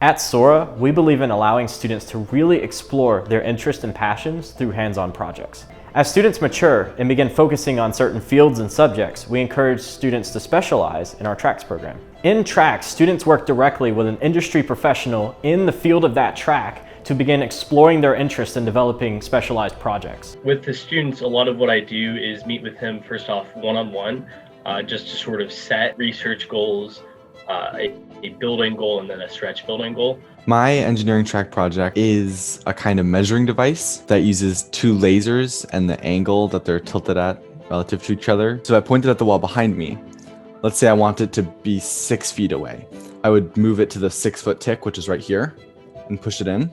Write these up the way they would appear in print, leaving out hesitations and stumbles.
At Sora, we believe in allowing students to really explore their interests and passions through hands-on projects. As students mature and begin focusing on certain fields and subjects, we encourage students to specialize in our tracks program. In tracks, students work directly with an industry professional in the field of that track to begin exploring their interest in developing specialized projects. With the students, a lot of what I do is meet with them first off one-on-one, just to sort of set research goals, a building goal, and then a stretch building goal. My engineering track project is a kind of measuring device that uses two lasers and the angle that they're tilted at relative to each other. So I pointed at the wall behind me. Let's say I want it to be 6 feet away. I would move it to the 6-foot tick, which is right here, and push it in.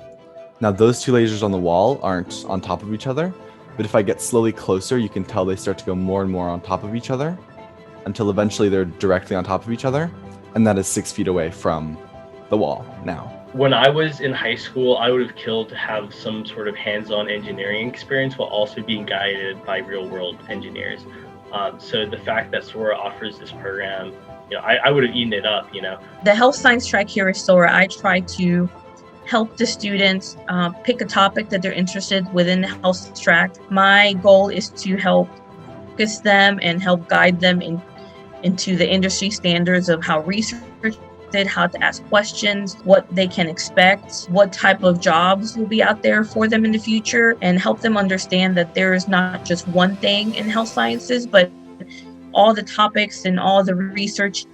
Now those two lasers on the wall aren't on top of each other, but if I get slowly closer, you can tell they start to go more and more on top of each other until eventually they're directly on top of each other. And that is 6 feet away from the wall now. When I was in high school, I would have killed to have some sort of hands-on engineering experience while also being guided by real-world engineers. So the fact that Sora offers this program, I would have eaten it up, The health science track here at Sora, I try to help the students pick a topic that they're interested within the health track. My goal is to help focus them and help guide them into the industry standards of how research did, how to ask questions, what they can expect, what type of jobs will be out there for them in the future, and help them understand that there is not just one thing in health sciences, but all the topics and all the research,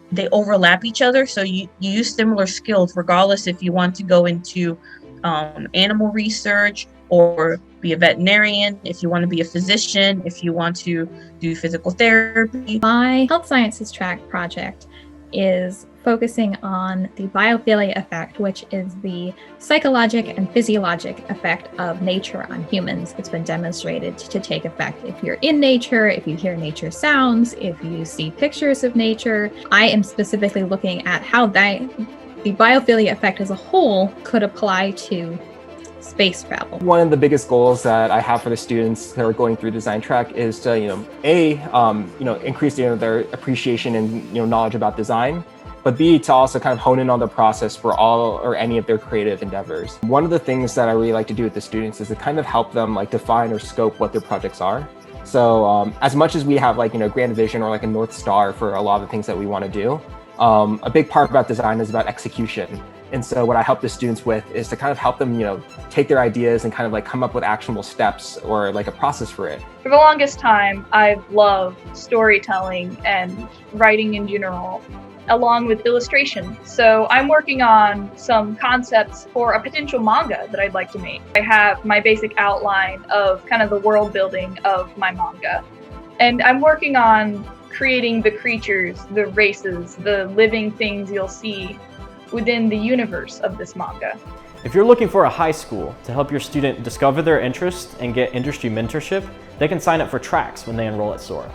they overlap each other. So you use similar skills regardless if you want to go into animal research or be a veterinarian, if you want to be a physician, if you want to do physical therapy. My health sciences track project is focusing on the biophilia effect, which is the psychologic and physiologic effect of nature on humans. It's been demonstrated to take effect if you're in nature, if you hear nature sounds, if you see pictures of nature. I am specifically looking at how the biophilia effect as a whole could apply to space travel. One of the biggest goals that I have for the students that are going through design track is to, increase their appreciation and knowledge about design, but B, to also kind of hone in on the process for all or any of their creative endeavors. One of the things that I really like to do with the students is to kind of help them define or scope what their projects are. So as much as we have grand vision or a North Star for a lot of the things that we want to do, a big part about design is about execution. And so what I help the students with is to kind of help them, take their ideas and kind of come up with actionable steps or a process for it. For the longest time, I've loved storytelling and writing in general, along with illustration. So I'm working on some concepts for a potential manga that I'd like to make. I have my basic outline of kind of the world building of my manga. And I'm working on creating the creatures, the races, the living things you'll see within the universe of this manga. If you're looking for a high school to help your student discover their interests and get industry mentorship, they can sign up for tracks when they enroll at Sora.